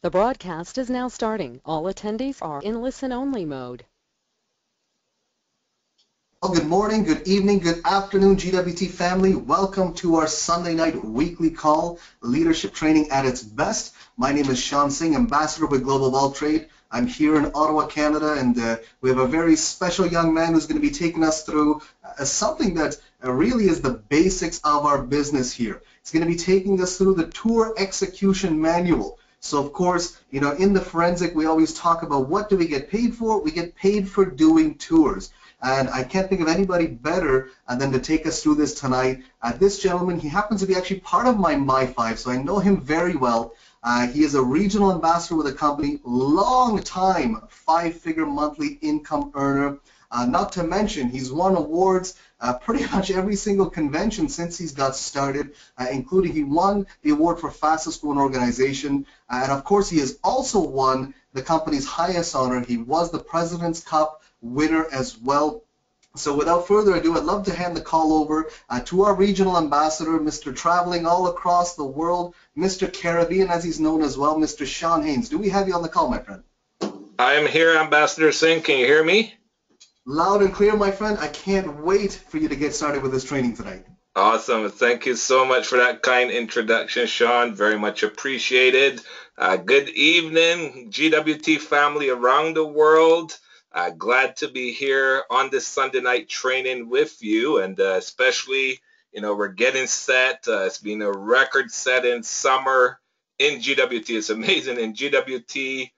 The broadcast is now starting. All attendees are in listen-only mode. Well, good morning, good evening, good afternoon, GWT family. Welcome to our Sunday night weekly call, Leadership Training at its Best. My name is Sean Singh, Ambassador with Global Wealth Trade. I'm here in Ottawa, Canada, and we have a very special young man who's going to be taking us through something that really is the basics of our business here. He's going to be taking us through the tour execution manual. So, of course, you know, in the forensic, we always talk about what do we get paid for? We get paid for doing tours. And I can't think of anybody better than to take us through this tonight. This gentleman, he happens to be actually part of my My5, so I know him very well. He is a regional ambassador with a company, long-time five-figure monthly income earner. Not to mention, he's won awards pretty much every single convention since he's got started, including he won the award for fastest growing organization. And of course, he has also won the company's highest honor. He was the President's Cup winner as well. So without further ado, I'd love to hand the call over to our regional ambassador, Mr. Traveling all across the world, Mr. Caribbean, as he's known as well, Mr. Sean Haynes. Do we have you on the call, my friend? I am here, Ambassador Singh. Can you hear me? Loud and clear, my friend. I can't wait for you to get started with this training tonight. Awesome. Thank you so much for that kind introduction, Sean. Very much appreciated. Good evening, GWT family around the world. Glad to be here on this Sunday night training with you, and especially, you know, we're getting set. It's been a record-setting summer in GWT. It's amazing in GWT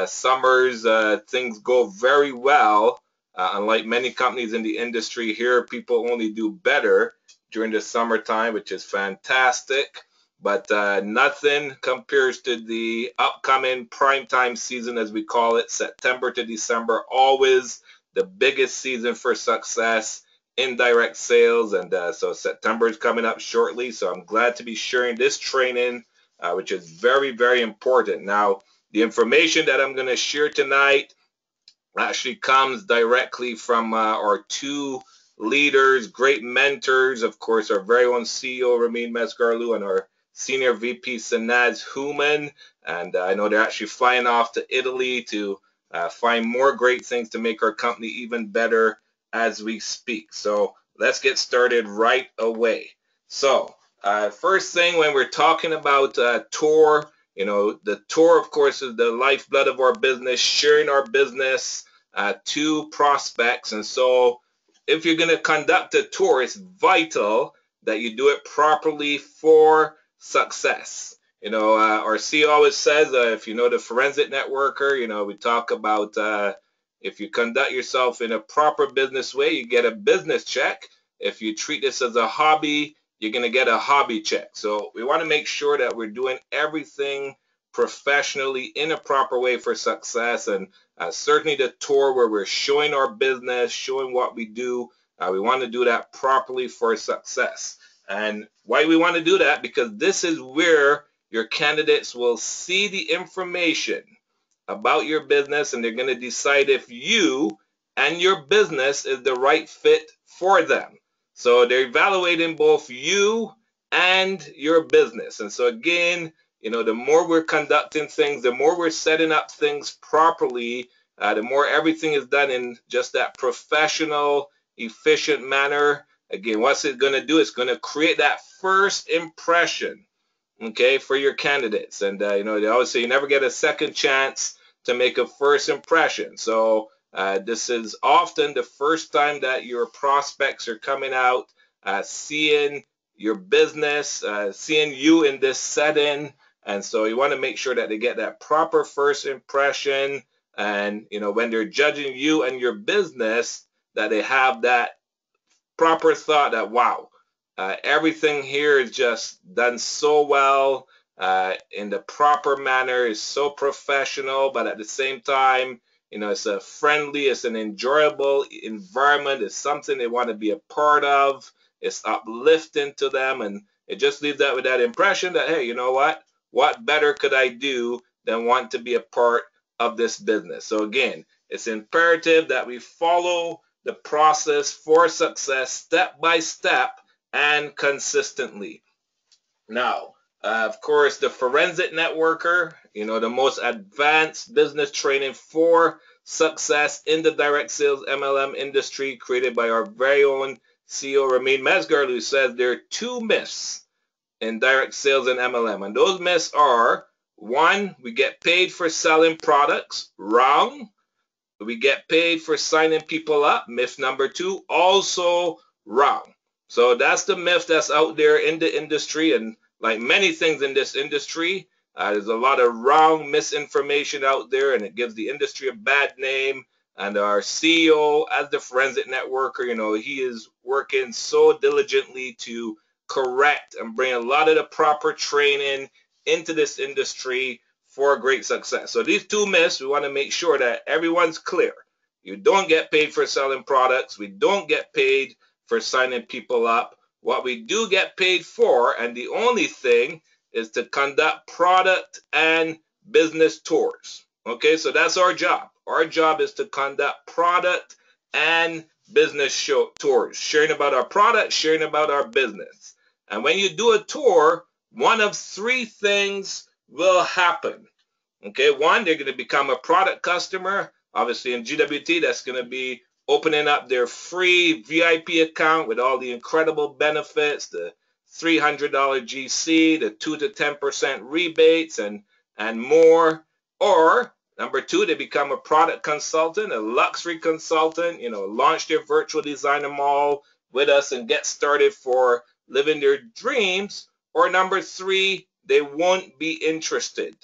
summers. Things go very well. Unlike many companies in the industry here, people only do better during the summertime, which is fantastic. But nothing compares to the upcoming primetime season, as we call it, September to December, always the biggest season for success in direct sales. And so September is coming up shortly. So I'm glad to be sharing this training, which is very, very important. Now, the information that I'm going to share tonight actually comes directly from our two leaders, great mentors, of course, our very own CEO, Ramin Mesgarlu, and our Senior VP, Sanaz Human. And I know they're actually flying off to Italy to find more great things to make our company even better as we speak. So let's get started right away. So first thing, when we're talking about tour, you know, the tour, of course, is the lifeblood of our business, sharing our business to prospects. And so if you're going to conduct a tour, it's vital that you do it properly for success. You know, our CEO always says, if you know the forensic networker, you know, we talk about if you conduct yourself in a proper business way, you get a business check. If you treat this as a hobby, you're going to get a hobby check. So we want to make sure that we're doing everything professionally in a proper way for success. And certainly the tour where we're showing our business, showing what we do, we want to do that properly for success. And why we want to do that? Because this is where your candidates will see the information about your business, and they're going to decide if you and your business is the right fit for them. So they're evaluating both you and your business. And so again, you know, the more we're conducting things, the more we're setting up things properly, the more everything is done in just that professional, efficient manner. Again, what's it going to do? It's going to create that first impression, okay, for your candidates. And, you know, they always say you never get a second chance to make a first impression. So this is often the first time that your prospects are coming out, seeing your business, seeing you in this setting. And so you want to make sure that they get that proper first impression. And, you know, when they're judging you and your business, that they have that proper thought that, wow, everything here is just done so well in the proper manner, is so professional, but at the same time, you know, it's a friendly, it's an enjoyable environment, it's something they want to be a part of, it's uplifting to them, and it just leaves that with that impression that, hey, you know what better could I do than want to be a part of this business? So again, it's imperative that we follow the process for success step by step and consistently. Now, of course, the forensic networker, the most advanced business training for success in the direct sales MLM industry, created by our very own CEO, Ramin Mesgar, who says there are two myths in direct sales and MLM. And those myths are, one, we get paid for selling products. Wrong. We get paid for signing people up. Myth number two, also wrong. So that's the myth that's out there in the industry. And like many things in this industry, there's a lot of wrong misinformation out there, and it gives the industry a bad name. And our CEO, as the forensic networker, he is working so diligently to correct and bring a lot of the proper training into this industry for great success. So these two myths, we want to make sure that everyone's clear. You don't get paid for selling products. We don't get paid for signing people up. What we do get paid for, and the only thing, is to conduct product and business tours. Okay, so that's our job. Our job is to conduct product and business tours, sharing about our product, sharing about our business. And when you do a tour, one of three things will happen. Okay, one, they're going to become a product customer. Obviously in GWT, that's going to be opening up their free VIP account with all the incredible benefits, the $300 GC, the 2 to 10% rebates, and more. Or number two, they become a product consultant, a luxury consultant, launch their virtual designer mall with us and get started for living their dreams. Or number three, they won't be interested.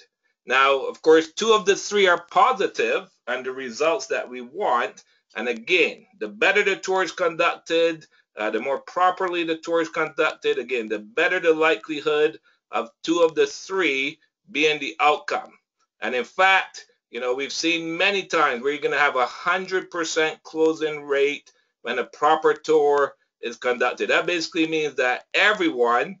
Now, of course, two of the three are positive and the results that we want. And again, the better the tour is conducted, the more properly the tour is conducted, again, the better the likelihood of two of the three being the outcome. And in fact, we've seen many times where you're going to have 100% closing rate when a proper tour is conducted. That basically means that everyone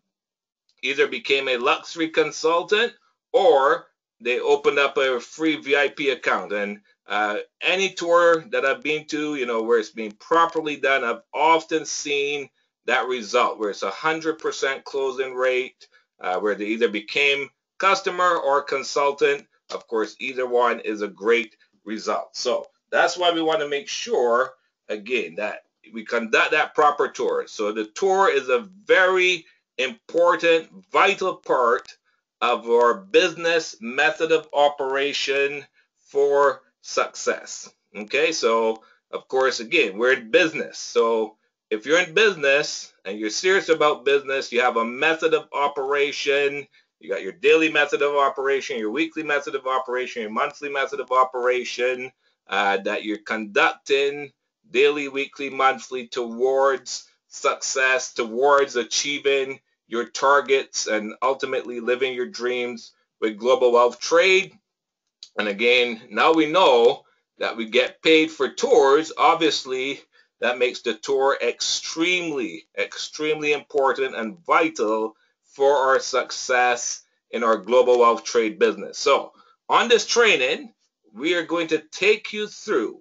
either became a luxury consultant or they opened up a free VIP account. And any tour that I've been to, where it's being properly done, I've often seen that result, where it's 100% closing rate, where they either became customer or consultant. Of course, either one is a great result. So that's why we want to make sure, again, that we conduct that proper tour. So the tour is a very important, vital part of our business method of operation for success. Okay, so of course, again, we're in business. So if you're in business and you're serious about business, you have a method of operation. You got your daily method of operation, your weekly method of operation, your monthly method of operation that you're conducting daily, weekly, monthly towards success, towards achieving your targets and ultimately living your dreams with Global Wealth Trade. And again, now we know that we get paid for tours. Obviously, that makes the tour extremely, extremely important and vital for our success in our Global Wealth Trade business. So on this training, we are going to take you through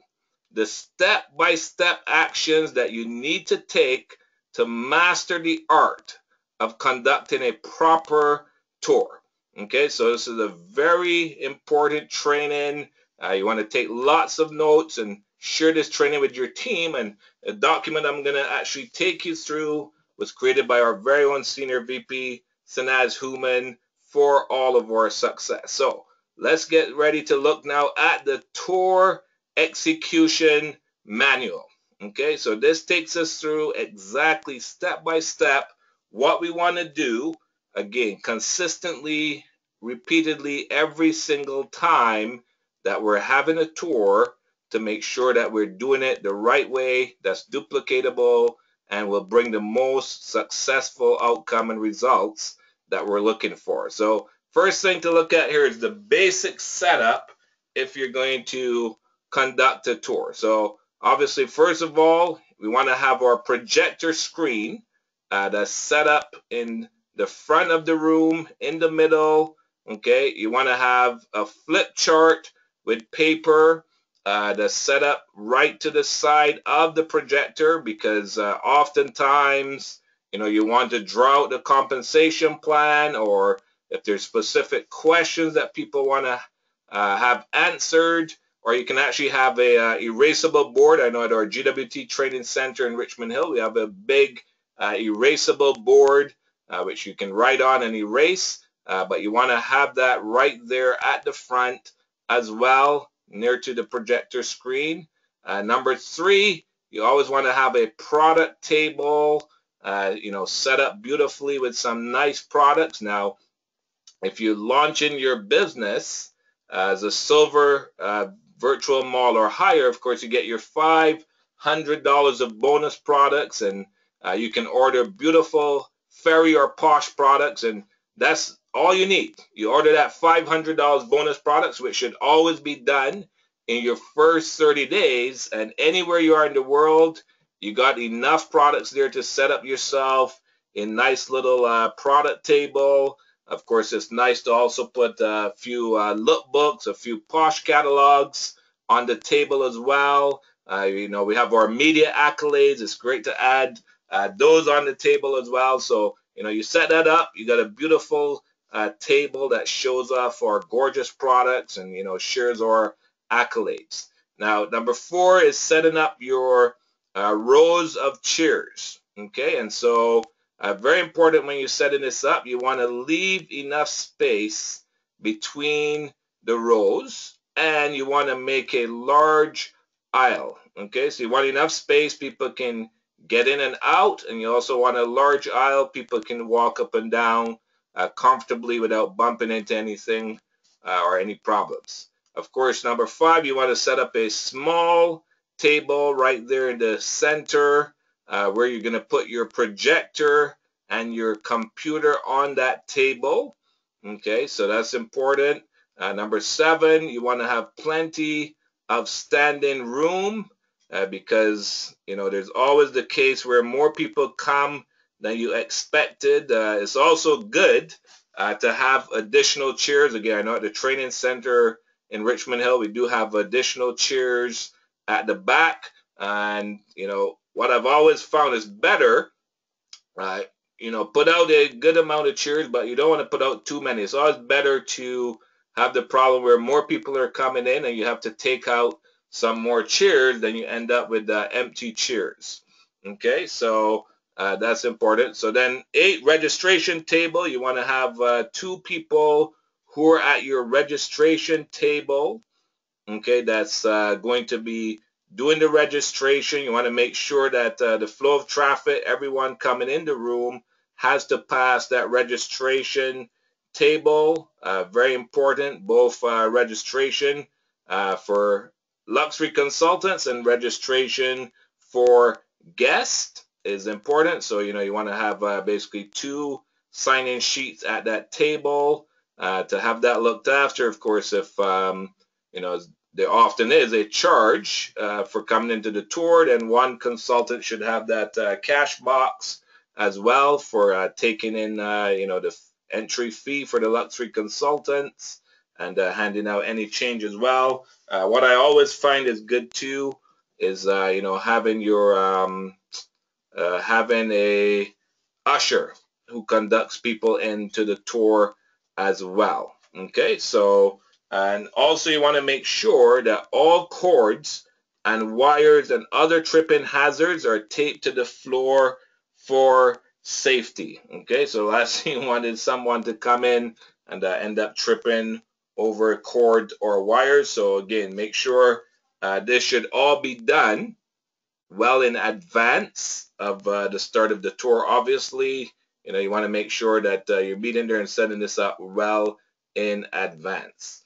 the step-by-step actions that you need to take to master the art of conducting a proper tour. Okay, so this is a very important training. You want to take lots of notes and share this training with your team. And the document I'm going to actually take you through was created by our very own Senior VP, Sanaz Human, for all of our success. So let's get ready to look now at the tour execution manual. Okay, so this takes us through exactly step by step what we want to do, again, consistently, repeatedly, every single time that we're having a tour, to make sure that we're doing it the right way, that's duplicatable, and will bring the most successful outcome and results that we're looking for. So first thing to look at here is the basic setup if you're going to conduct a tour. So obviously, first of all, we want to have our projector screen that's set up in the front of the room, in the middle. Okay, you want to have a flip chart with paper that's set up right to the side of the projector, because oftentimes, you want to draw out the compensation plan, or if there's specific questions that people want to have answered, or you can actually have a erasable board. I know at our GWT Training Center in Richmond Hill, we have a big erasable board which you can write on and erase, but you want to have that right there at the front as well, near to the projector screen. Number 3, you always want to have a product table, set up beautifully with some nice products. Now, if you launch in your business as a silver virtual mall or higher, of course, you get your $500 of bonus products, and you can order beautiful fairy or posh products, and that's all you need. You order that $500 bonus products, which should always be done in your first 30 days, and anywhere you are in the world, you got enough products there to set up yourself a nice little product table. Of course, it's nice to also put a few lookbooks, a few posh catalogs on the table as well. We have our media accolades. It's great to add those on the table as well. So, you set that up. You got a beautiful table that shows off our gorgeous products and, shares our accolades. Now, number 4 is setting up your rows of chairs. Okay, and so very important when you're setting this up, you want to leave enough space between the rows, and you want to make a large aisle. Okay, so you want enough space people can get in and out, and you also want a large aisle people can walk up and down comfortably without bumping into anything or any problems. Of course, number 5, you want to set up a small table right there in the center where you're going to put your projector and your computer on that table. Okay, so that's important. Number 7, you want to have plenty of standing room because, there's always the case where more people come than you expected. It's also good to have additional chairs. Again, I know at the training center in Richmond Hill, we do have additional chairs at the back. And, what I've always found is better, put out a good amount of chairs, but you don't want to put out too many. It's always better to have the problem where more people are coming in and you have to take out some more chairs, then you end up with empty chairs. Okay, so that's important. So then 8, registration table. You want to have 2 people who are at your registration table. Okay, that's going to be doing the registration. You want to make sure that the flow of traffic, everyone coming in the room, has to pass that registration table. Very important, both registration for luxury consultants and registration for guests is important. So, you want to have basically 2 sign-in sheets at that table to have that looked after. Of course, if, there often is a charge for coming into the tour, then one consultant should have that cash box as well for taking in, the entry fee for the luxury consultants and handing out any change as well. What I always find is good too is, having your having a usher who conducts people into the tour as well. Okay, so and also you want to make sure that all cords and wires and other tripping hazards are taped to the floor for safety. Okay, so last thing you want is someone to come in and end up tripping over a cord or wires. So again, make sure this should all be done well in advance of the start of the tour. Obviously, you want to make sure that you're being there and setting this up well in advance.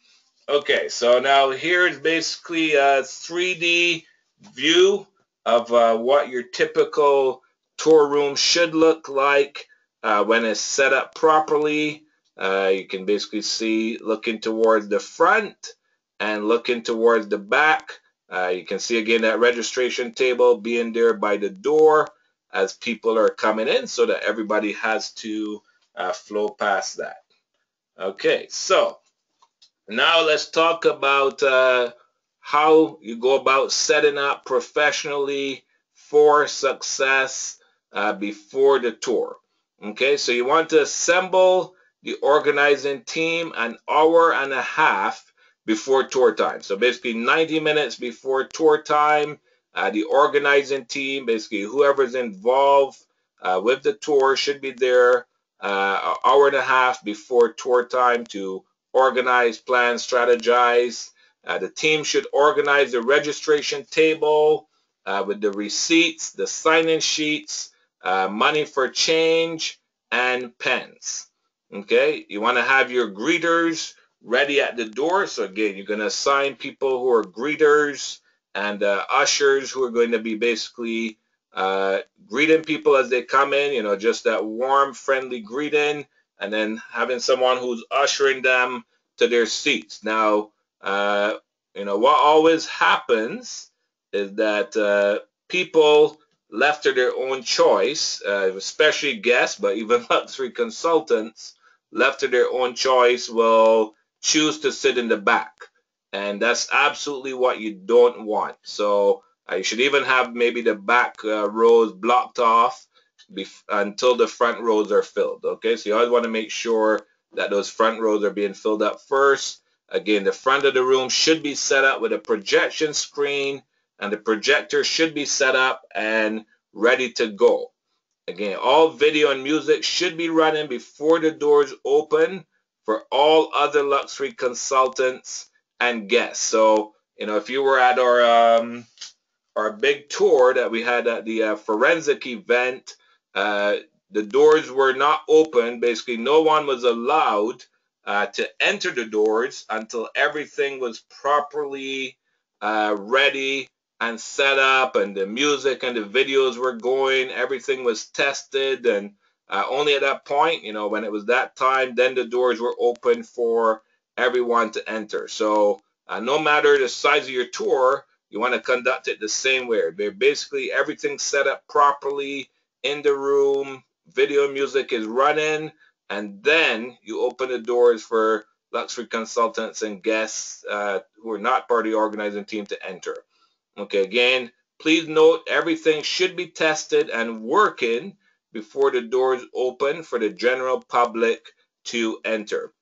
Okay, so now here's basically a 3D view of what your typical tour room should look like when it's set up properly. You can basically see looking towards the front and looking towards the back. You can see again that registration table being there by the door as people are coming in so that everybody has to flow past that. Okay, so now let's talk about how you go about setting up professionally for success before the tour. Okay, so you want to assemble the organizing team an hour and a half before tour time. So basically 90 minutes before tour time, the organizing team, basically whoever's involved with the tour, should be there an hour and a half before tour time to organize, plan, strategize. The team should organize the registration table with the receipts, the sign-in sheets, money for change, and pens. Okay, you want to have your greeters ready at the door. So again, you're going to assign people who are greeters and ushers who are going to be basically greeting people as they come in, just that warm, friendly greeting, and then having someone who's ushering them to their seats. Now, what always happens is that people left to their own choice, especially guests, but even luxury consultants, left to their own choice, will choose to sit in the back. And that's absolutely what you don't want. So you should even have maybe the back rows blocked off until the front rows are filled. Okay, so you always want to make sure that those front rows are being filled up first. Again, the front of the room should be set up with a projection screen, and the projector should be set up and ready to go. Again, all video and music should be running before the doors open for all other luxury consultants and guests. So, if you were at our big tour that we had at the forensic event, uh, the doors were not open. Basically, no one was allowed to enter the doors until everything was properly ready and set up, and the music and the videos were going. Everything was tested, and only at that point, when it was that time, then the doors were open for everyone to enter. So no matter the size of your tour, you want to conduct it the same way. Basically, everything's set up properly in the room. Video music is running, and then you open the doors for luxury consultants and guests who are not part of the organizing team to enter. Okay, again, please note everything should be tested and working before the doors open for the general public to enter.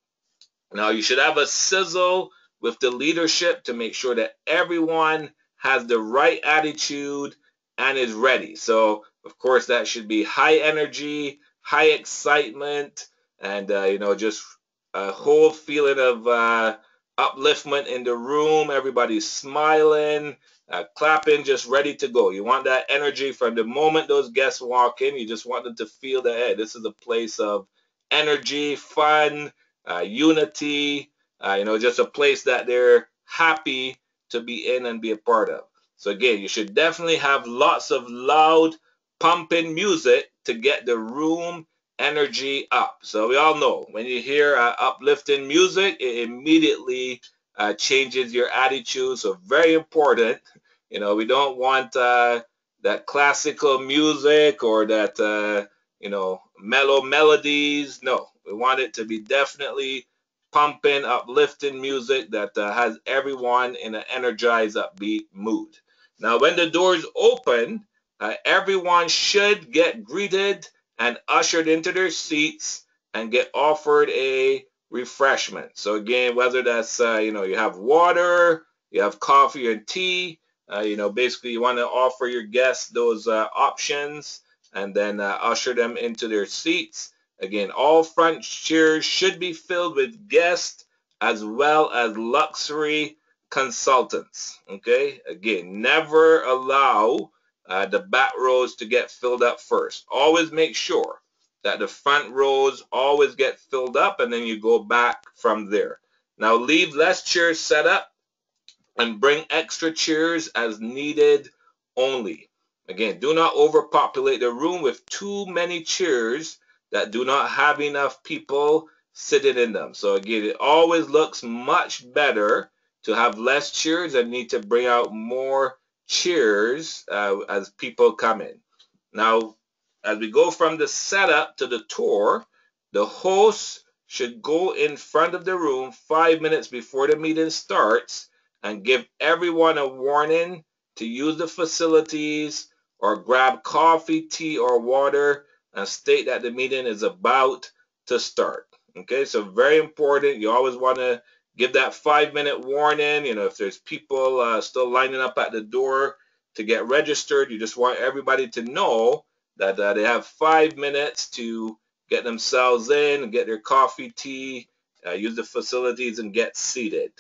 Now, you should have a sizzle with the leadership to make sure that everyone has the right attitude and is ready. So, of course, that should be high energy, high excitement, and, just a whole feeling of upliftment in the room. Everybody's smiling, clapping, just ready to go. You want that energy from the moment those guests walk in. You just want them to feel that, hey, this is a place of energy, fun, unity, just a place that they're happy to be in and be a part of. So again, you should definitely have lots of loud, pumping music to get the room energy up. So we all know when you hear uplifting music, it immediately changes your attitude. So very important. We don't want that classical music or that mellow melodies. No, we want it to be definitely pumping, uplifting music that has everyone in an energized, upbeat mood. Now, when the doors open, everyone should get greeted and ushered into their seats and get offered a refreshment. So again, whether that's you have water, you have coffee and tea, basically you want to offer your guests those options and then usher them into their seats. Again, all front chairs should be filled with guests as well as luxury consultants. Okay, again, never allow the back rows to get filled up first. Always make sure that the front rows always get filled up, and then you go back from there. Now leave less chairs set up and bring extra chairs as needed only. Again, do not overpopulate the room with too many chairs that do not have enough people sitting in them. So again, it always looks much better to have less chairs and need to bring out more chairs as people come in. Now, as we go from the setup to the tour, the host should go in front of the room 5 minutes before the meeting starts and give everyone a warning to use the facilities or grab coffee, tea, or water and state that the meeting is about to start. Okay, so very important. You always want to give that 5-minute warning. If there's people still lining up at the door to get registered, you just want everybody to know that they have 5 minutes to get themselves in, get their coffee, tea, use the facilities, and get seated.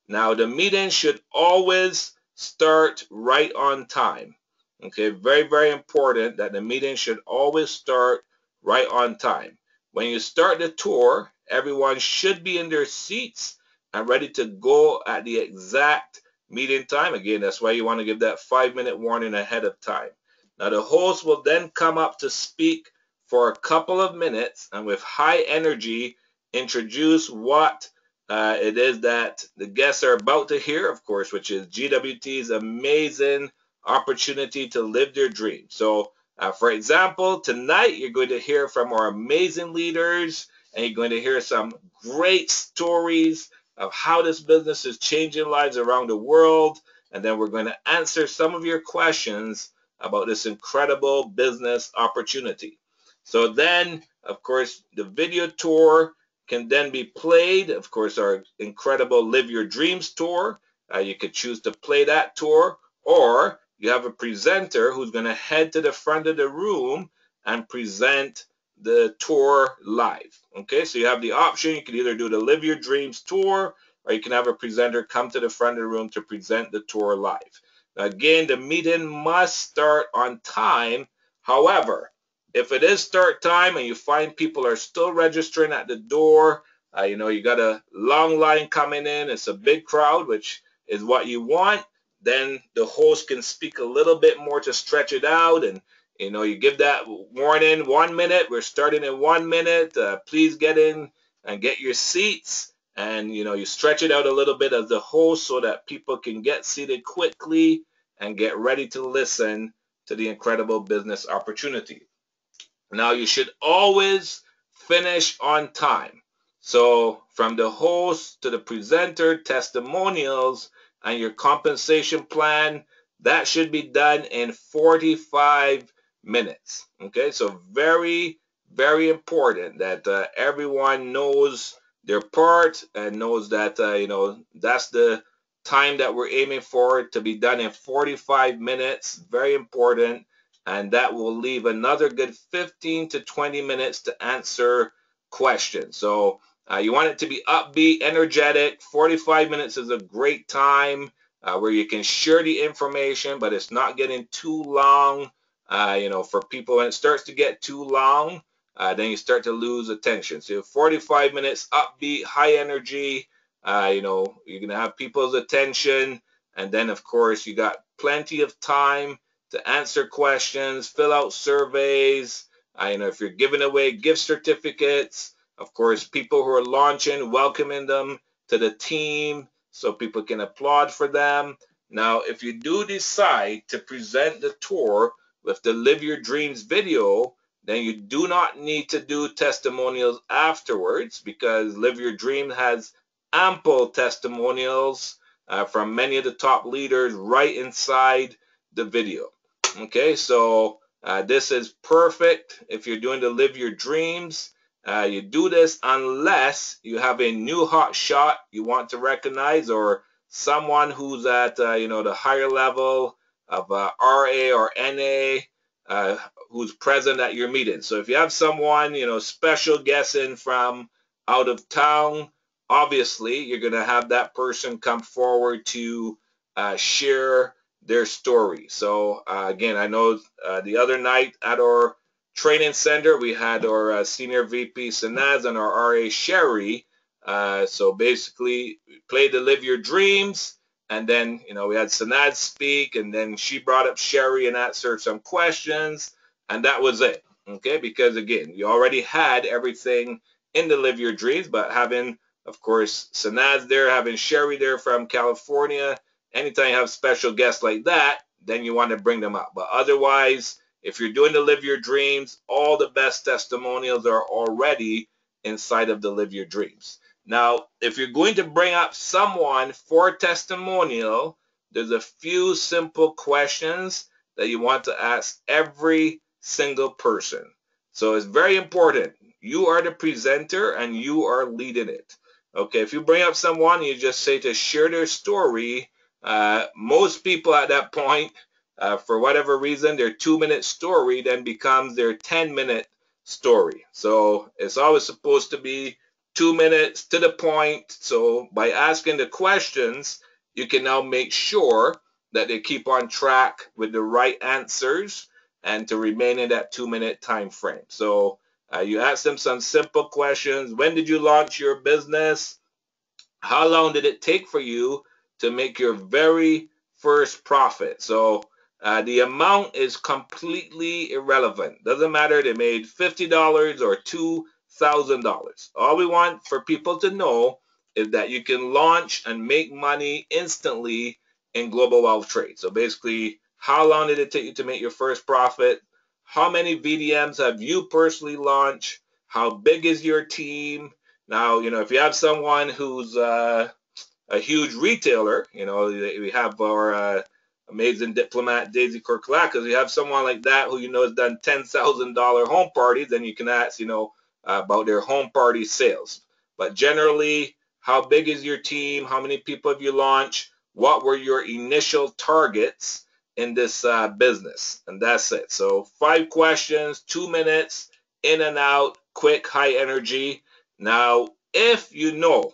Now, the meeting should always start right on time. Okay, very, very important that the meeting should always start right on time. When you start the tour, everyone should be in their seats and ready to go at the exact meeting time. Again, that's why you want to give that 5-minute warning ahead of time. Now, the host will then come up to speak for a couple of minutes and with high energy introduce what it is that the guests are about to hear, of course, which is GWT's amazing opportunity to live their dream. So, for example, tonight you're going to hear from our amazing leaders, and you're going to hear some great stories of how this business is changing lives around the world. And then we're going to answer some of your questions about this incredible business opportunity. So then, of course, the video tour can then be played. Of course, our incredible Live Your Dreams tour. You could choose to play that tour, or you have a presenter who's going to head to the front of the room and present the tour live. Okay, so you have the option. You can either do the Live Your Dreams tour, or you can have a presenter come to the front of the room to present the tour live. Now, again, the meeting must start on time. However, if it is start time and you find people are still registering at the door, you got a long line coming in, it's a big crowd, which is what you want, then the host can speak a little bit more to stretch it out. And you give that warning, 1 minute, we're starting in 1 minute, please get in and get your seats. And you stretch it out a little bit as the host so that people can get seated quickly and get ready to listen to the incredible business opportunity. Now, you should always finish on time. So from the host to the presenter, testimonials, and your compensation plan, that should be done in 45 minutes. Okay, so very, very important that everyone knows their part and knows that, that's the time that we're aiming for, to be done in 45 minutes. Very important. And that will leave another good 15 to 20 minutes to answer questions. So you want it to be upbeat, energetic. 45 minutes is a great time where you can share the information, but it's not getting too long. For people, when it starts to get too long, then you start to lose attention. So 45 minutes upbeat, high energy. You're going to have people's attention. And then, of course, you got plenty of time to answer questions, fill out surveys. If you're giving away gift certificates, of course, people who are launching, welcoming them to the team so people can applaud for them. Now, if you do decide to present the tour with the Live Your Dreams video, then you do not need to do testimonials afterwards, because Live Your Dream has ample testimonials from many of the top leaders right inside the video. Okay, so this is perfect if you're doing to Live Your Dreams. You do this unless you have a new hot shot you want to recognize, or someone who's at the higher level of RA or NA who's present at your meeting. So if you have someone, special guessing from out of town, obviously you're going to have that person come forward to share their story. So again, I know the other night at our training center, we had our senior VP Sanaz and our RA Sherry. So basically, we played to Live Your Dreams, and then we had Sanaz speak, and then she brought up Sherry and answered some questions, and that was it. Okay, because again, you already had everything in the Live Your Dreams, but having, of course, Sanaz there, having Sherry there from California. Anytime you have special guests like that, then you want to bring them up. But otherwise, if you're doing the Live Your Dreams, all the best testimonials are already inside of the Live Your Dreams. Now, if you're going to bring up someone for a testimonial, there's a few simple questions that you want to ask every single person. So it's very important. You are the presenter and you are leading it. Okay, if you bring up someone, you just say to share their story. Most people at that point, for whatever reason, their 2-minute story then becomes their 10-minute story. So it's always supposed to be 2 minutes to the point. So by asking the questions, you can now make sure that they keep on track with the right answers and to remain in that 2-minute time frame. So you ask them some simple questions. When did you launch your business? How long did it take for you to make your very first profit? So the amount is completely irrelevant. Doesn't matter they made $50 or $2,000. All we want for people to know is that you can launch and make money instantly in global wealth trade. So basically, how long did it take you to make your first profit? How many VDMs have you personally launched? How big is your team? Now, if you have someone who's a huge retailer, we have our amazing diplomat Daisy Korkalakis, we have someone like that who has done $10,000 home parties, then you can ask, about their home party sales. But generally, how big is your team? How many people have you launched? What were your initial targets in this business? And that's it. So 5 questions, 2 minutes, in and out, quick, high energy. Now, if you know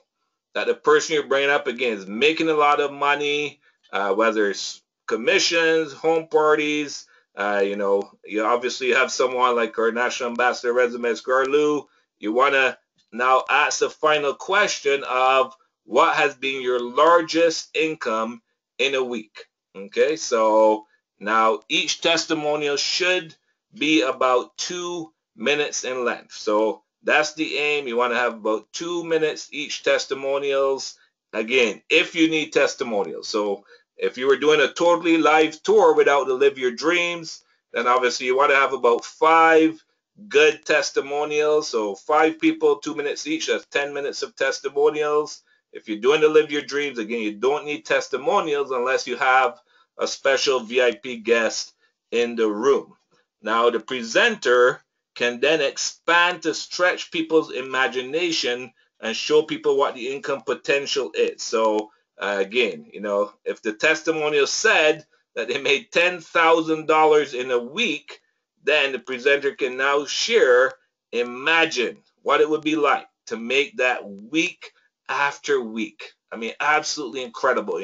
that the person you're bringing up again is making a lot of money, whether it's commissions, home parties, you obviously have someone like our National Ambassador Resumes Garlu. You want to now ask the final question of what has been your largest income in a week. Okay, so now each testimonial should be about 2 minutes in length. So that's the aim. You want to have about 2 minutes each testimonials. Again, if you need testimonials. So if you were doing a totally live tour without the Live Your Dreams, then obviously you want to have about 5 good testimonials. So 5 people, 2 minutes each. That's 10 minutes of testimonials. If you're doing the Live Your Dreams, again, you don't need testimonials unless you have a special VIP guest in the room. Now, the presenter can then expand to stretch people's imagination and show people what the income potential is. So again, if the testimonial said that they made $10,000 in a week, then the presenter can now imagine what it would be like to make that week after week. I mean, absolutely incredible.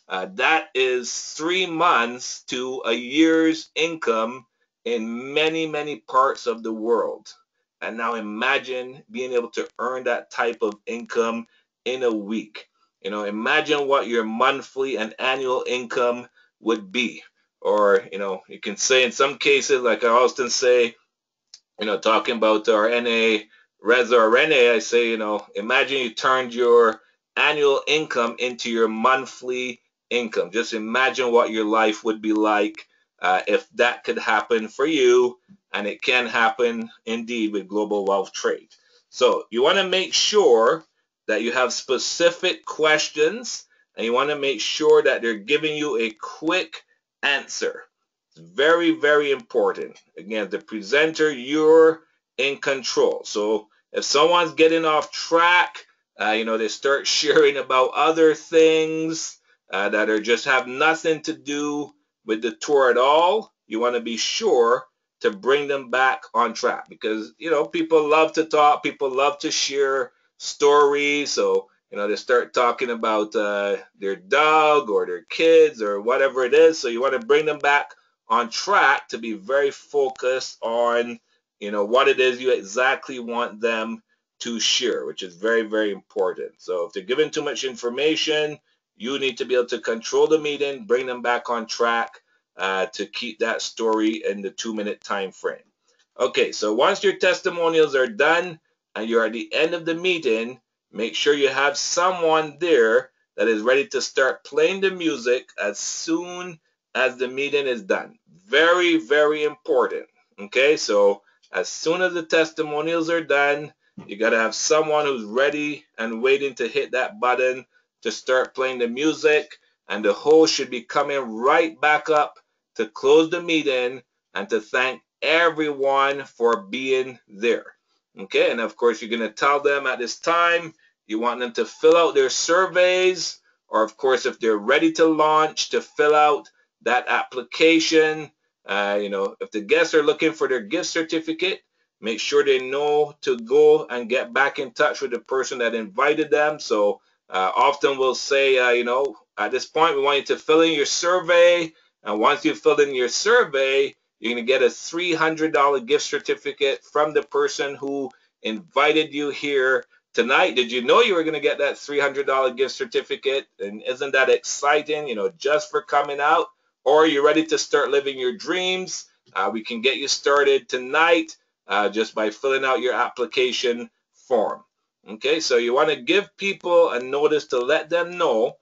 That is 3 months to a year's income in many, many parts of the world. And now imagine being able to earn that type of income in a week. Imagine what your monthly and annual income would be. Or, you can say in some cases, like I often say, talking about our NA, Reza or Rene, I say, imagine you turned your annual income into your monthly income. Just imagine what your life would be like if that could happen for you, and it can happen indeed with global wealth trade. So you want to make sure that you have specific questions, and you want to make sure that they're giving you a quick answer. It's very, very important. Again, the presenter, you're in control. So if someone's getting off track, they start sharing about other things that are just have nothing to do with the tour at all, you want to be sure to bring them back on track, because people love to talk, people love to share stories. So they start talking about their dog or their kids or whatever it is. So you want to bring them back on track to be very focused on what it is you exactly want them to share, which is very, very important. So if they're giving too much information, you need to be able to control the meeting, bring them back on track to keep that story in the 2-minute time frame. Okay, so once your testimonials are done and you're at the end of the meeting, make sure you have someone there that is ready to start playing the music as soon as the meeting is done. Very, very important. Okay, so as soon as the testimonials are done, you got to have someone who's ready and waiting to hit that button to start playing the music, and the host should be coming right back up to close the meeting and to thank everyone for being there. Okay, and of course, you're going to tell them at this time you want them to fill out their surveys, or of course, if they're ready to launch, to fill out that application. If the guests are looking for their gift certificate, make sure they know to go and get back in touch with the person that invited them. So often we'll say, at this point, we want you to fill in your survey. And once you've filled in your survey, you're going to get a $300 gift certificate from the person who invited you here tonight. Did you know you were going to get that $300 gift certificate? And isn't that exciting, just for coming out? Or are you ready to start living your dreams? We can get you started tonight just by filling out your application form. Okay, so you want to give people a notice to let them know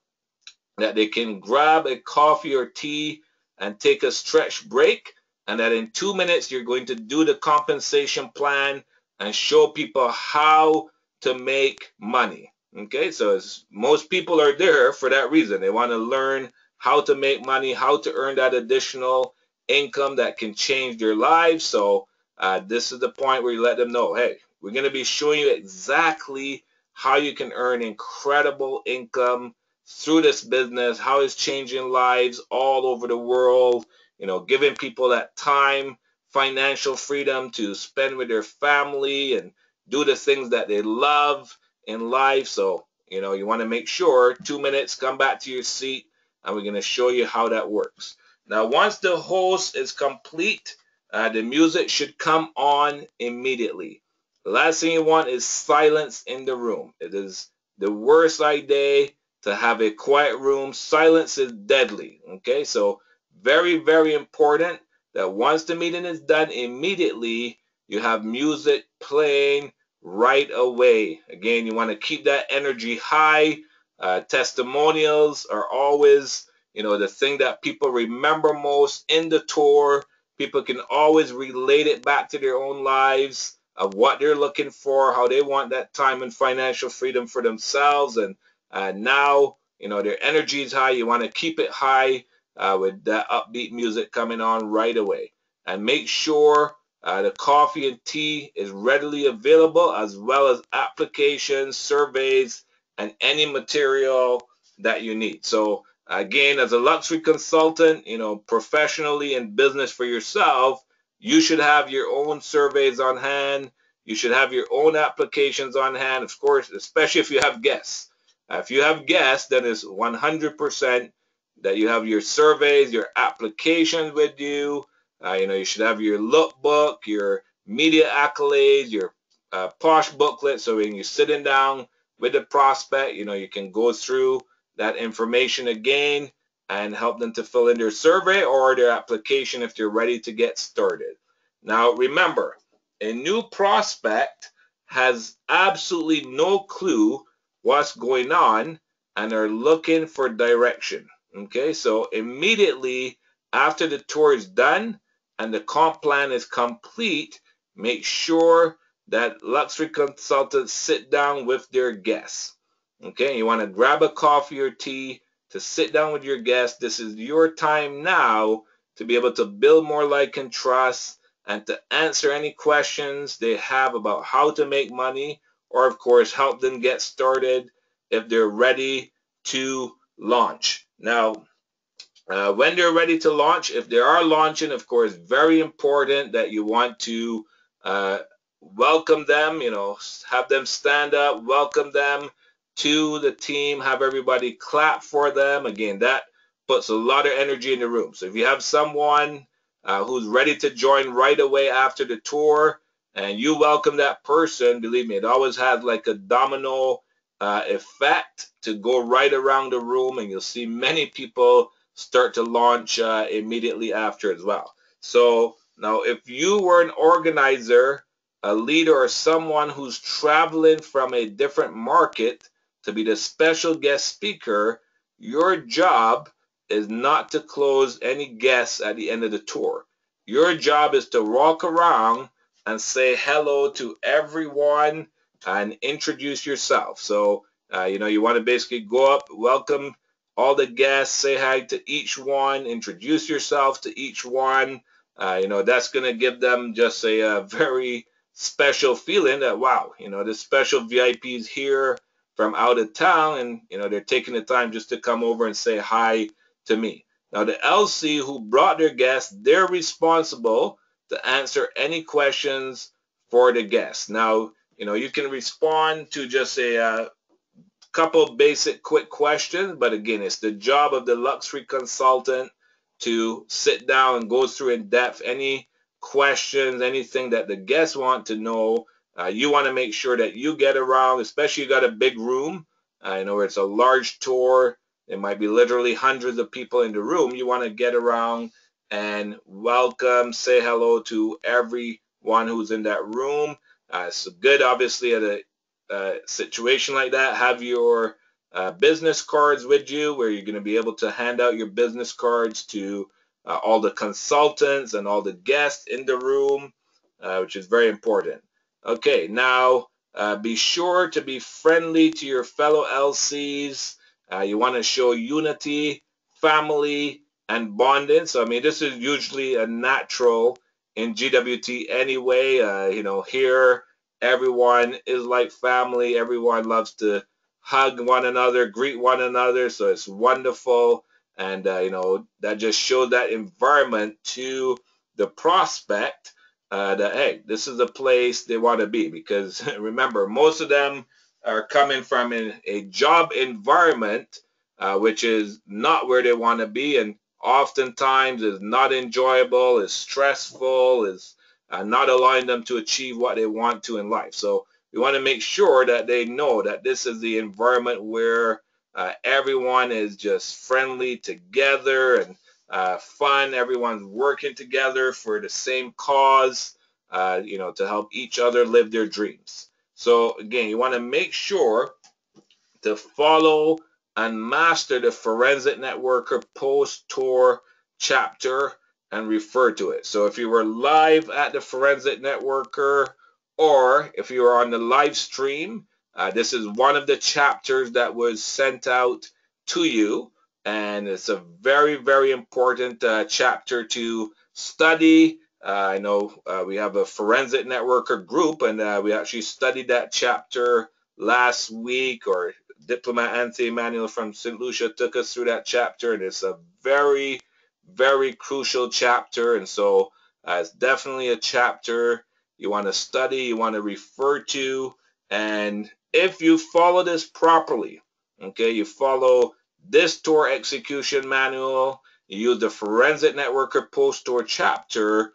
that they can grab a coffee or tea and take a stretch break, and that in 2 minutes you're going to do the compensation plan and show people how to make money. Okay, so most people are there for that reason. They want to learn how to make money, how to earn that additional income that can change their lives. So this is the point where you let them know, hey, we're going to be showing you exactly how you can earn incredible income through this business, how it's changing lives all over the world, giving people that time, financial freedom to spend with their family and do the things that they love in life. So, you want to make sure 2 minutes, come back to your seat, and we're going to show you how that works. Now, once the host is complete, the music should come on immediately. The last thing you want is silence in the room. It is the worst idea to have a quiet room. Silence is deadly. Okay, so very, very important that once the meeting is done, immediately you have music playing right away. Again, you want to keep that energy high. Testimonials are always, the thing that people remember most in the tour. People can always relate it back to their own lives of what they're looking for, how they want that time and financial freedom for themselves. And now, their energy is high. You want to keep it high with that upbeat music coming on right away. And make sure the coffee and tea is readily available, as well as applications, surveys, and any material that you need. So again, as a luxury consultant, professionally in business for yourself, you should have your own surveys on hand. You should have your own applications on hand, of course, especially if you have guests. If you have guests, then it's 100% that you have your surveys, your applications with you. You should have your lookbook, your media accolades, your posh booklet. So when you're sitting down with the prospect, you can go through that information again and help them to fill in their survey or their application if they're ready to get started. Now, remember, a new prospect has absolutely no clue what's going on and are looking for direction. Okay, so immediately after the tour is done and the comp plan is complete, make sure that luxury consultants sit down with their guests. Okay, you want to grab a coffee or tea to sit down with your guests. This is your time now to be able to build more like and trust and to answer any questions they have about how to make money, or of course help them get started if they're ready to launch. Now, when they're ready to launch, if they are launching, of course, very important that you want to welcome them, have them stand up, welcome them to the team, have everybody clap for them. Again, that puts a lot of energy in the room. So if you have someone who's ready to join right away after the tour and you welcome that person, believe me, it always has like a domino effect to go right around the room, and you'll see many people start to launch immediately after as well. So now if you were an organizer, a leader, or someone who's traveling from a different market to be the special guest speaker, your job is not to close any guests at the end of the tour. Your job is to walk around and say hello to everyone and introduce yourself. So, you want to basically go up, welcome all the guests, say hi to each one, introduce yourself to each one. That's going to give them just a very special feeling that, wow, this special VIP is here from out of town, and they're taking the time just to come over and say hi to me. Now the LC who brought their guests, they're responsible to answer any questions for the guests. Now, you can respond to just a couple basic quick questions, but again, it's the job of the luxury consultant to sit down and go through in depth any questions, anything that the guests want to know. You want to make sure that you get around, especially you got a big room, where it's a large tour. There might be literally hundreds of people in the room. You want to get around and welcome, say hello to everyone who's in that room. It's good, obviously, at a situation like that, have your business cards with you, where you're going to be able to hand out your business cards to all the consultants and all the guests in the room, which is very important. Okay, now be sure to be friendly to your fellow LCs. You want to show unity, family, and bonding. So, I mean, this is usually a natural in GWT anyway. Here everyone is like family. Everyone loves to hug one another, greet one another. So it's wonderful. And, that just shows that environment to the prospect that, hey, this is a place they want to be. Because remember, most of them are coming from a job environment, which is not where they want to be. And oftentimes is not enjoyable, is stressful, is not allowing them to achieve what they want to in life. So we want to make sure that they know that this is the environment where everyone is just friendly together and fun. Everyone's working together for the same cause, to help each other live their dreams. So again, you want to make sure to follow and master the Forensic Networker post-tour chapter and refer to it. So if you were live at the Forensic Networker, or if you were on the live stream, this is one of the chapters that was sent out to you, and it's a very, very important chapter to study. I know we have a Forensic Networker group, and we actually studied that chapter last week, or Diplomat Anthony Emanuel from St. Lucia took us through that chapter, and it's a very, very crucial chapter. And so it's definitely a chapter you want to study, you want to refer to. And if you follow this properly, okay, you follow this tour execution manual, you use the Forensic Networker post-tour chapter,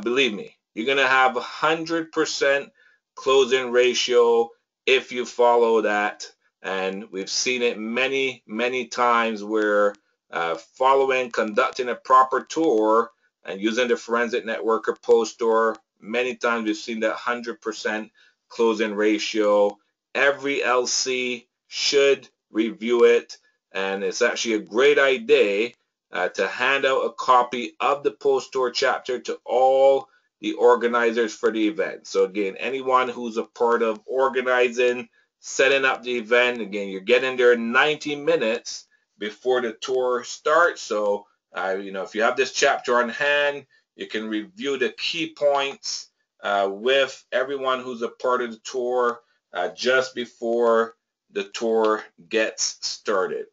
believe me, you're going to have 100% closing ratio if you follow that. And we've seen it many, many times where conducting a proper tour and using the Forensic Networker post-tour, many times we've seen that 100% closing ratio. Every LC should review it, and it's actually a great idea to hand out a copy of the post-tour chapter to all the organizers for the event. So again, anyone who's a part of organizing, setting up the event, again, you're getting there 90 minutes before the tour starts. So, if you have this chapter on hand, you can review the key points with everyone who's a part of the tour just before the tour gets started.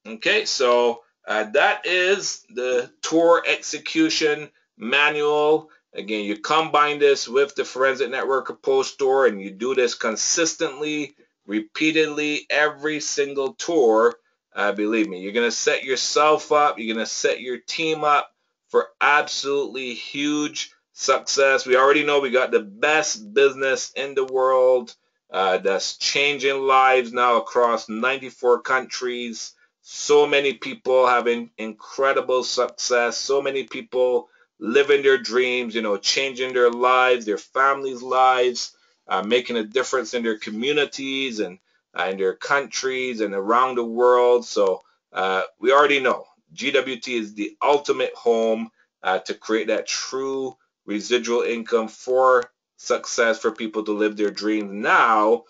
Okay, so that is the tour execution manual. Again, you combine this with the Forensic Networker post-tour, and you do this consistently, repeatedly, every single tour. Believe me, you're going to set yourself up, you're going to set your team up for absolutely huge success. We already know we got the best business in the world that's changing lives now across 94 countries. So many people having incredible success, so many people living their dreams, changing their lives, their families' lives, making a difference in their communities and in their countries and around the world. So we already know GWT is the ultimate home to create that true residual income for success, for people to live their dreams. Now,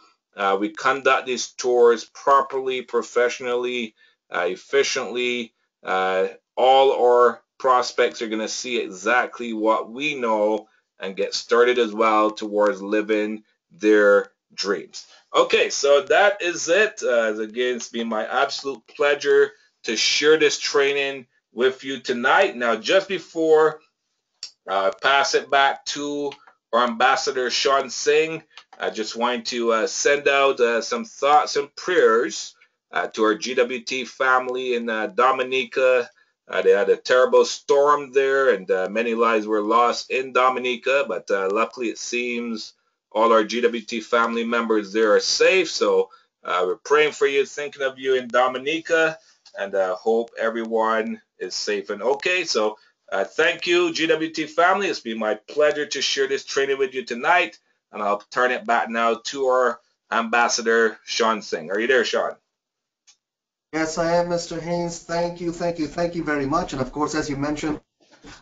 we conduct these tours properly, professionally, efficiently. All our prospects are going to see exactly what we know and get started as well towards living their dreams. Okay, so that is it. Again, it's been my absolute pleasure to share this training with you tonight. Now, just before pass it back to our ambassador, Sean Singh, I just want to send out some thoughts and prayers to our GWT family in Dominica. They had a terrible storm there, and many lives were lost in Dominica, but luckily it seems all our GWT family members there are safe. So we're praying for you, thinking of you in Dominica, and hope everyone is safe and okay. So thank you, GWT family. It's been my pleasure to share this training with you tonight, and I'll turn it back now to our ambassador, Sean Singh. Are you there, Sean? Yes, I am, Mr. Haynes. Thank you, thank you, thank you very much. And of course, as you mentioned,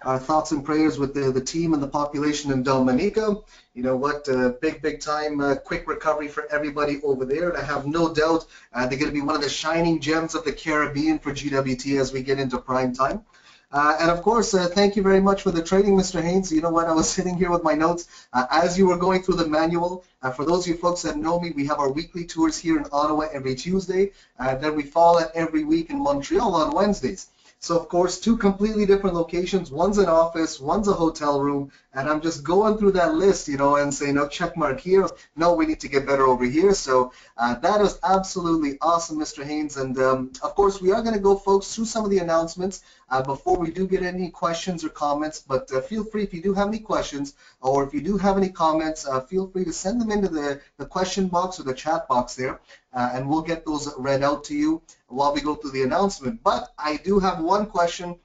our thoughts and prayers with the team and the population in Dominica. You know what, big time, quick recovery for everybody over there. And I have no doubt they're going to be one of the shining gems of the Caribbean for GWT as we get into prime time. And of course, thank you very much for the training, Mr. Haynes. You know what, I was sitting here with my notes as you were going through the manual. For those of you folks that know me, we have our weekly tours here in Ottawa every Tuesday. Then we follow it every week in Montreal on Wednesdays. So, of course, two completely different locations. One's an office, one's a hotel room, and I'm just going through that list, you know, and saying, no, check mark here. No, we need to get better over here. So that is absolutely awesome, Mr. Haynes. And, of course, we are going to go, folks, through some of the announcements before we do get any questions or comments. But feel free, if you do have any questions or if you do have any comments, feel free to send them into the question box or the chat box there. And we'll get those read out to you while we go through the announcement. But I do have one question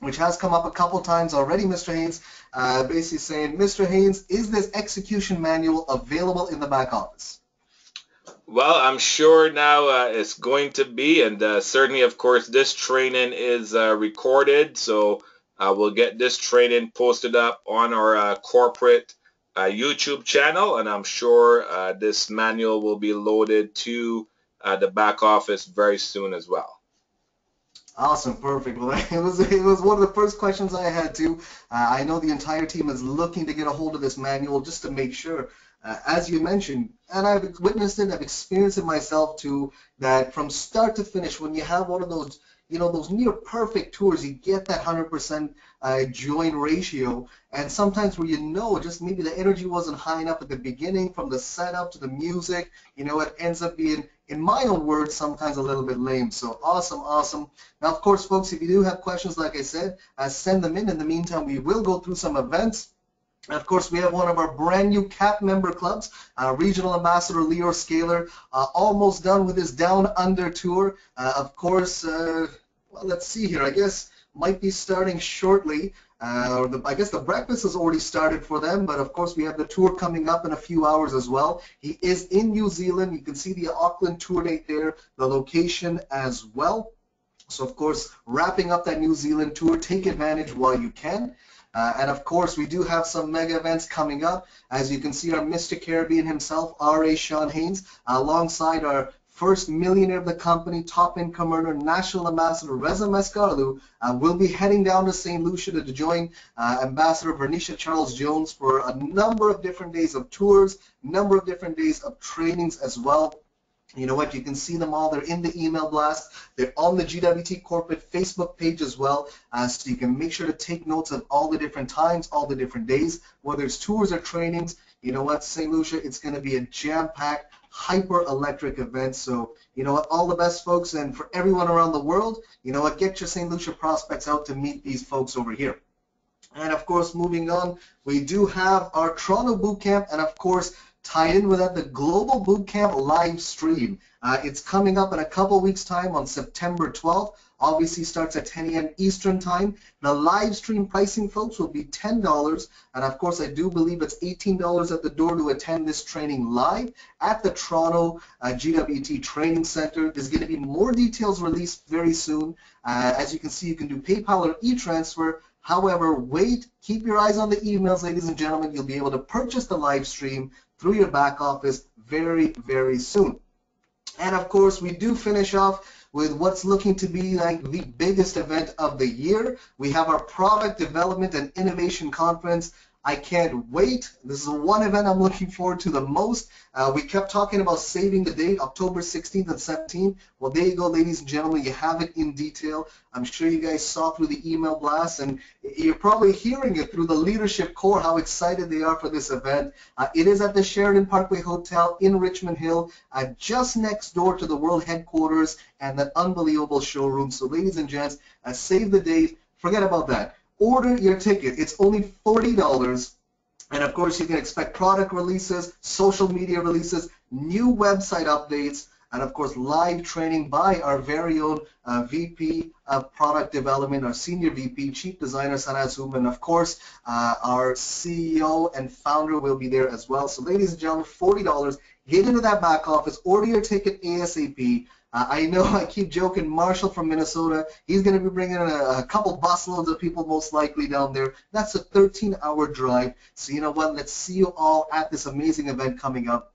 which has come up a couple times already, Mr. Haynes, basically saying, Mr. Haynes, is this execution manual available in the back office? Well, I'm sure now it's going to be, and certainly, of course, this training is recorded, so we'll get this training posted up on our corporate YouTube channel, and I'm sure this manual will be loaded to the back office very soon as well. Awesome, perfect. Well, it was one of the first questions I had too. I know the entire team is looking to get a hold of this manual just to make sure, as you mentioned, and I've witnessed it, I've experienced it myself too, that from start to finish, when you have one of those, you know, those near perfect tours, you get that 100% join ratio, and sometimes where you know just maybe the energy wasn't high enough at the beginning, from the setup to the music, you know, it ends up being, in my own words, sometimes a little bit lame. So awesome, awesome. Now, of course, folks, if you do have questions, like I said, send them in. In the meantime, we will go through some events. And of course, we have one of our brand new CAP member clubs, Regional Ambassador Leo Scaler, almost done with his Down Under tour. Of course, well, let's see here. I guess might be starting shortly. I guess the breakfast has already started for them, but of course we have the tour coming up in a few hours as well. He is in New Zealand. You can see the Auckland tour date there, the location as well. So of course, wrapping up that New Zealand tour, take advantage while you can. And of course, we do have some mega events coming up. As you can see, our Mr. Caribbean himself, R.A. Sean Haynes, alongside our first millionaire of the company, top income earner, national ambassador Reza Mescarlu, will be heading down to St. Lucia to join Ambassador Vernicia Charles Jones for a number of different days of tours, number of different days of trainings as well. You know what, you can see them all. They're in the email blast. They're on the GWT corporate Facebook page as well, so you can make sure to take notes of all the different times, all the different days, whether it's tours or trainings. You know what, St. Lucia, it's going to be a jam-packed, hyper-electric event. So, you know what, all the best, folks, and for everyone around the world, you know what, get your St. Lucia prospects out to meet these folks over here. And, of course, moving on, we do have our Toronto Boot Camp, and, of course, tied in with that, the Global Boot Camp live stream. It's coming up in a couple weeks' time on September 12th. Obviously starts at 10 a.m. Eastern Time. The live stream pricing, folks, will be $10. And, of course, I do believe it's $18 at the door to attend this training live at the Toronto GWT Training Center. There's going to be more details released very soon. As you can see, you can do PayPal or e-transfer. However, wait, keep your eyes on the emails, ladies and gentlemen. You'll be able to purchase the live stream through your back office very, very soon. And of course, we do finish off with what's looking to be like the biggest event of the year. We have our Product Development and Innovation Conference. I can't wait. This is one event I'm looking forward to the most. We kept talking about saving the date, October 16th and 17th. Well, there you go, ladies and gentlemen. You have it in detail. I'm sure you guys saw through the email blast, and you're probably hearing it through the leadership core how excited they are for this event. It is at the Sheraton Parkway Hotel in Richmond Hill, just next door to the world headquarters and that unbelievable showroom. So, ladies and gents, save the date. Forget about that. Order your ticket. It's only $40. And of course, you can expect product releases, social media releases, new website updates, and of course, live training by our very own VP of Product Development, our Senior VP, Chief Designer, Sana Zoom, and of course, our CEO and founder will be there as well. So ladies and gentlemen, $40. Get into that back office, order your ticket ASAP. I know I keep joking, Marshall from Minnesota, he's going to be bringing a couple busloads of people most likely down there. That's a 13-hour drive. So you know what, let's see you all at this amazing event coming up.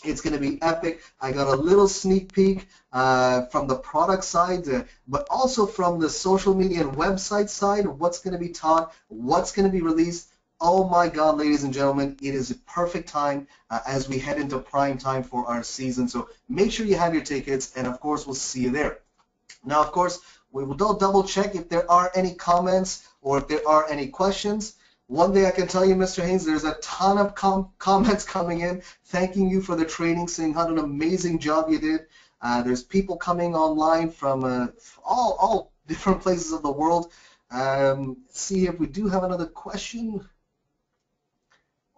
It's going to be epic. I got a little sneak peek from the product side, but also from the social media and website side of what's going to be taught, what's going to be released. Oh my God, ladies and gentlemen, it is a perfect time as we head into prime time for our season. So make sure you have your tickets, and of course, we'll see you there. Now, of course, we will double check if there are any comments or if there are any questions. One thing I can tell you, Mr. Haynes, there's a ton of comments coming in, thanking you for the training, saying what an amazing job you did. There's people coming online from all different places of the world. See if we do have another question.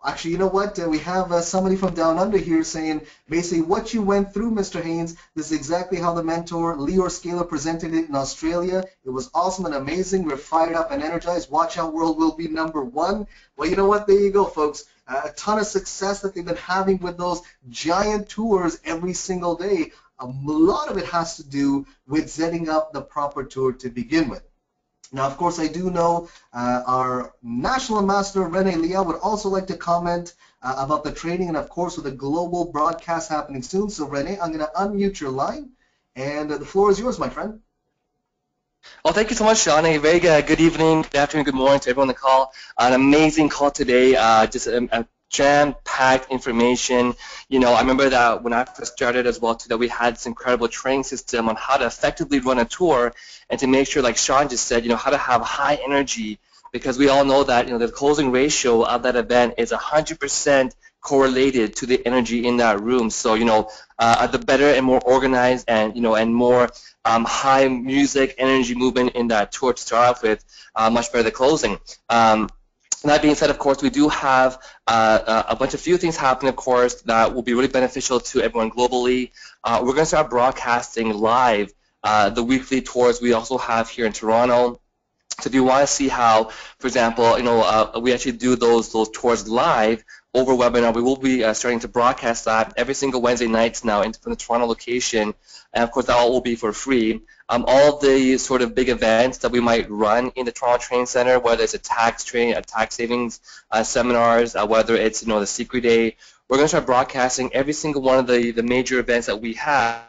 Actually, you know what? We have somebody from down under here saying, basically, what you went through, Mr. Haynes, this is exactly how the mentor, Leo Scaler, presented it in Australia. It was awesome and amazing. We're fired up and energized. Watch Out World will be #1. Well, you know what? There you go, folks. A ton of success that they've been having with those giant tours every single day. A lot of it has to do with setting up the proper tour to begin with. Now, of course, I do know our national ambassador, Rene Liao, would also like to comment about the training and, of course, with the global broadcast happening soon. So, Rene, I'm going to unmute your line, and the floor is yours, my friend. Well, thank you so much, Sean. A very good evening, good afternoon, good morning to everyone on the call. An amazing call today, just a jam-packed information. You know, I remember that when I first started as well, too, that we had this incredible training system on how to effectively run a tour and to make sure, like Sean just said, you know, how to have high energy, because we all know that, you know, the closing ratio of that event is 100% correlated to the energy in that room. So, you know, the better and more organized and, you know, and more high music, energy movement in that tour to start off with, much better the closing. That being said, of course, we do have a few things happening, of course, that will be really beneficial to everyone globally. We're going to start broadcasting live the weekly tours we also have here in Toronto. So if you want to see how, for example, you know, we actually do those tours live over webinar, we will be starting to broadcast that every single Wednesday nights now from the Toronto location, and of course that all will be for free. All of the sort of big events that we might run in the Toronto Training Center, whether it's a tax savings seminars, whether it's, you know, the Secret Day, we're going to start broadcasting every single one of the major events that we have.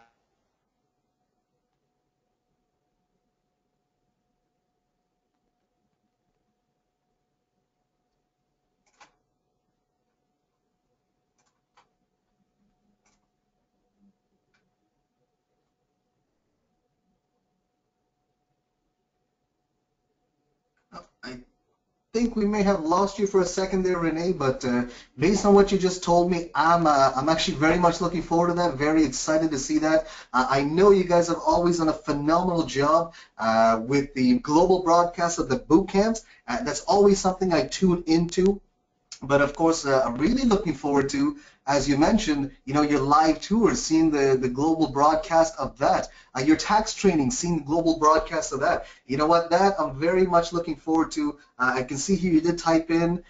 I think we may have lost you for a second there, Renee, but based on what you just told me, I'm actually very much looking forward to that, very excited to see that. I know you guys have always done a phenomenal job with the global broadcast of the boot camps. That's always something I tune into. But of course, I'm really looking forward to, as you mentioned, you know, your live tours, seeing the global broadcast of that. Your tax training, seeing the global broadcast of that. You know what, that I'm very much looking forward to. I can see here you did type in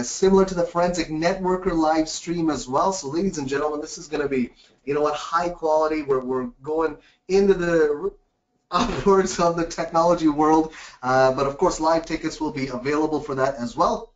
similar to the Forensic Networker live stream as well. So ladies and gentlemen, this is going to be, you know what, high quality. We're going into the upwards of the technology world. But of course, live tickets will be available for that as well.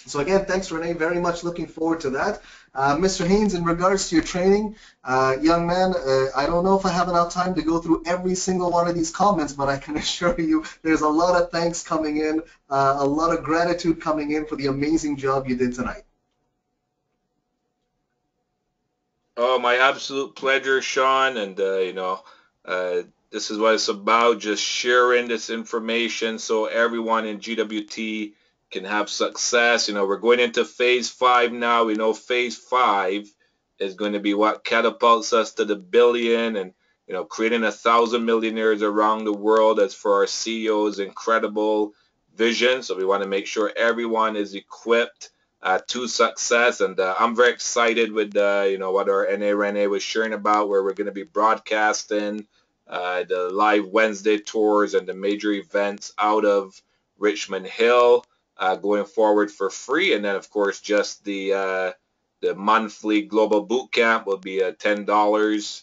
So again, thanks, Renee. Very much looking forward to that. Mr. Haynes, in regards to your training, young man, I don't know if I have enough time to go through every single one of these comments, but I can assure you there's a lot of thanks coming in, a lot of gratitude coming in for the amazing job you did tonight. Oh, my absolute pleasure, Sean. And, this is what it's about, just sharing this information so everyone in GWT can have success. We're going into phase 5 now. We know phase 5 is going to be what catapults us to the billion and, creating 1,000 millionaires around the world. As for our CEO's incredible vision. So we want to make sure everyone is equipped to success. And I'm very excited with what our NA Rene was sharing about, where we're going to be broadcasting the live Wednesday tours and the major events out of Richmond Hill going forward for free. And then, of course, just the monthly global boot camp will be $10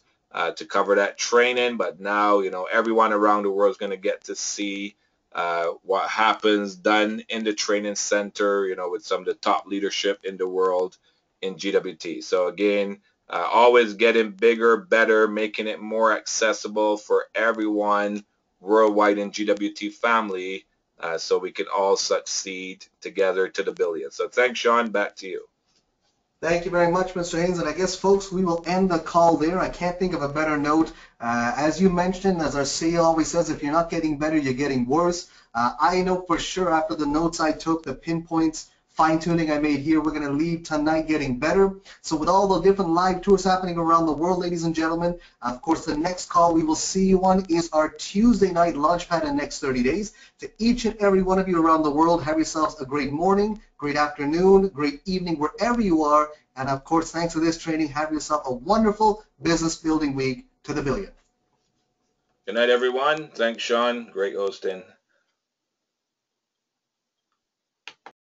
to cover that training. But now, everyone around the world is going to get to see what happens done in the training center, with some of the top leadership in the world in GWT. So again, always getting bigger, better, making it more accessible for everyone worldwide in GWT family, so we can all succeed together to the billion. So thanks, Sean. Back to you. Thank you very much, Mr. Haynes. And I guess, folks, we will end the call there. I can't think of a better note. As you mentioned, as our CEO always says, if you're not getting better, you're getting worse. I know for sure after the notes I took, the pinpoints, fine-tuning I made here, we're going to leave tonight getting better. So with all the different live tours happening around the world, ladies and gentlemen, of course, the next call we will see you on is our Tuesday night launchpad in the next 30 days. To each and every one of you around the world, have yourselves a great morning, great afternoon, great evening, wherever you are. And of course, thanks for this training, have yourself a wonderful business building week to the billion. Good night, everyone. Thanks, Sean. Great hosting.